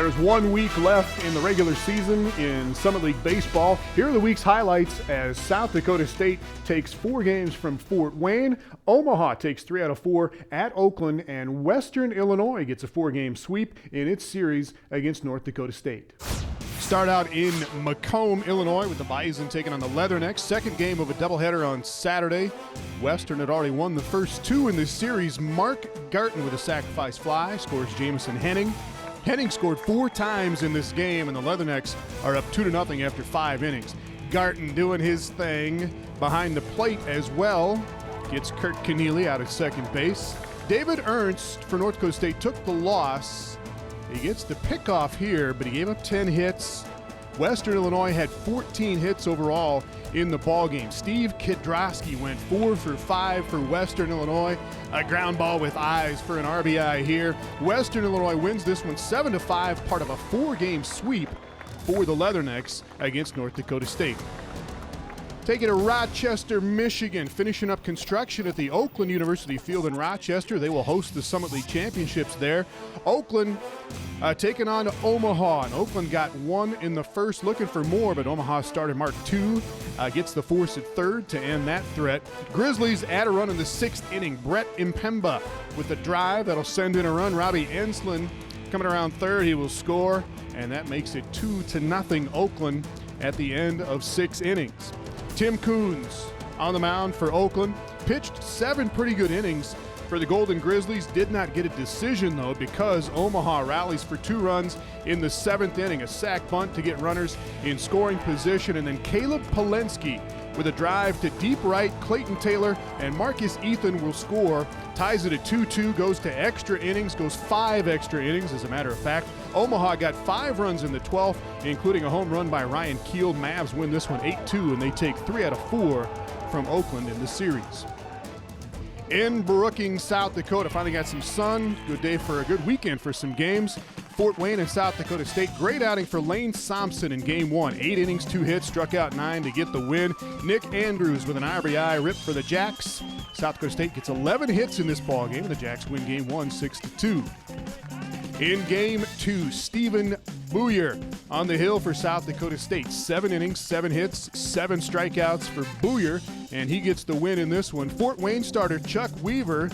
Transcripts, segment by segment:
There's 1 week left in the regular season in Summit League Baseball. Here are the week's highlights as South Dakota State takes 4 games from Fort Wayne. Omaha takes 3 out of 4 at Oakland, and Western Illinois gets a 4-game sweep in its series against North Dakota State. Start out in Macomb, Illinois, with the Bison taking on the Leathernecks. Second game of a doubleheader on Saturday. Western had already won the first 2 in this series. Mark Garten with a sacrifice fly scores Jamison Henning. Henning scored 4 times in this game, and the Leathernecks are up 2-0 after 5 innings. Garten doing his thing behind the plate as well. Gets Kurt Keneally out at second base. David Ernst for North Dakota State took the loss. He gets the pickoff here, but he gave up 10 hits. Western Illinois had 14 hits overall in the ballgame. Steve Kidrosky went 4 for 5 for Western Illinois. A ground ball with eyes for an RBI here. Western Illinois wins this one 7-5, part of a 4-game sweep for the Leathernecks against North Dakota State. Taking to Rochester, Michigan, finishing up construction at the Oakland University Field in Rochester. They will host the Summit League Championships there. Oakland taking on Omaha, and Oakland got 1 in the first, looking for more, but Omaha started Mark 2, gets the force at third to end that threat. Grizzlies add a run in the 6th inning. Brett Impemba with a drive that'll send in a run. Robbie Enslin coming around third, he will score, and that makes it 2-0 Oakland at the end of 6 innings. Tim Coons on the mound for Oakland. Pitched 7 pretty good innings for the Golden Grizzlies. Did not get a decision, though, because Omaha rallies for 2 runs in the 7th inning. A sac bunt to get runners in scoring position. And then Caleb Polensky with a drive to deep right. Clayton Taylor and Marcus Ethan will score. Ties it at 2-2, goes to extra innings, goes 5 extra innings, as a matter of fact. Omaha got 5 runs in the 12th, including a home run by Ryan Keel. Mavs win this one 8-2, and they take 3 out of 4 from Oakland in the series. In Brookings, South Dakota, finally got some sun. Good day for a good weekend for some games. Fort Wayne and South Dakota State. Great outing for Lane Thompson in game 1. 8 innings, 2 hits, struck out 9 to get the win. Nick Andrews with an RBI rip for the Jacks. South Dakota State gets 11 hits in this ballgame, and the Jacks win game 1 6-2. In game 2, Stephen Booyer on the hill for South Dakota State. 7 innings, 7 hits, 7 strikeouts for Booyer, and he gets the win in this one. Fort Wayne starter Chuck Weaver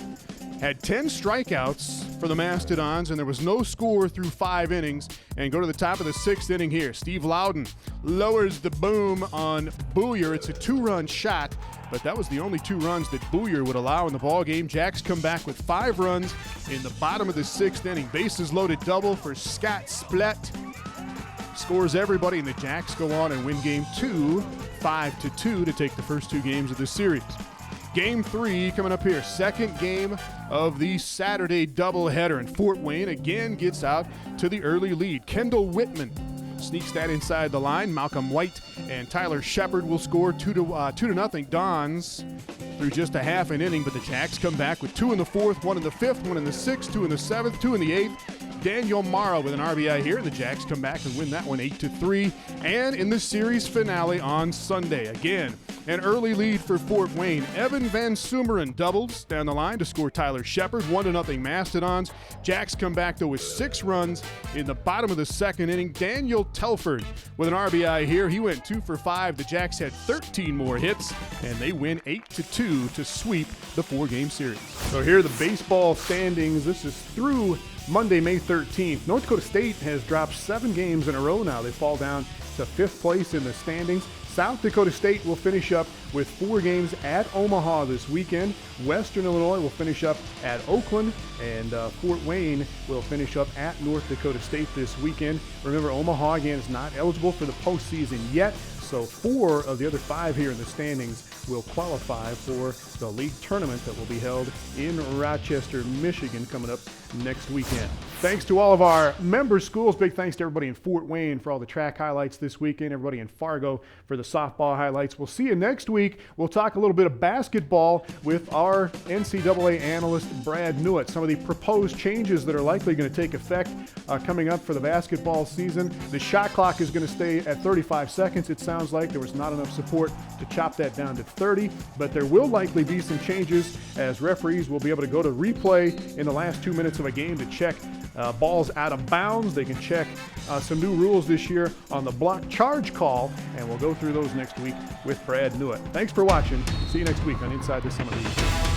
had 10 strikeouts for the Mastodons, and there was no score through 5 innings. And go to the top of the 6th inning here. Steve Loudon lowers the boom on Booyer. It's a 2-run shot, but that was the only 2 runs that Booyer would allow in the ballgame. Jacks come back with 5 runs in the bottom of the 6th inning. Bases loaded double for Scott Splett. Scores everybody, and the Jacks go on and win game 2, 5-2 to take the first 2 games of this series. Game 3 coming up here, second game of the Saturday doubleheader, and Fort Wayne again gets out to the early lead. Kendall Whitman sneaks that inside the line. Malcolm White and Tyler Shepard will score 2-0 Dons through just a half an inning, but the Jacks come back with 2 in the 4th, 1 in the 5th, 1 in the 6th, 2 in the 7th, 2 in the 8th. Daniel Morrow with an RBI here, and the Jacks come back and win that one 8-3. And in the series finale on Sunday, again, an early lead for Fort Wayne. Evan Van Sumeren doubles down the line to score Tyler Shepard, 1-0 Mastodons. Jacks come back, though, with 6 runs in the bottom of the 2nd inning. Daniel Telford with an RBI here. He went 2 for 5. The Jacks had 13 more hits, and they win 8-2 to sweep the 4-game series. So here are the baseball standings. This is through Monday, May 13th. North Dakota State has dropped 7 games in a row now. They fall down to 5th place in the standings. South Dakota State will finish up with 4 games at Omaha this weekend. Western Illinois will finish up at Oakland, and Fort Wayne will finish up at North Dakota State this weekend. Remember, Omaha, again, is not eligible for the postseason yet, so 4 of the other 5 here in the standings will qualify for the league tournament that will be held in Rochester, Michigan, coming up next weekend. Thanks to all of our member schools. Big thanks to everybody in Fort Wayne for all the track highlights this weekend, everybody in Fargo for the softball highlights. We'll see you next week. We'll talk a little bit of basketball with our NCAA analyst, Brad Newitt. Some of the proposed changes that are likely going to take effect coming up for the basketball season. The shot clock is going to stay at 35 seconds. It sounds like there was not enough support to chop that down to 30, but there will likely be some changes as referees will be able to go to replay in the last 2 minutes of a game to check balls out of bounds. They can check some new rules this year on the block charge call, and we'll go through those next week with Brad Newitt. Thanks for watching. See you next week on Inside the Summit League.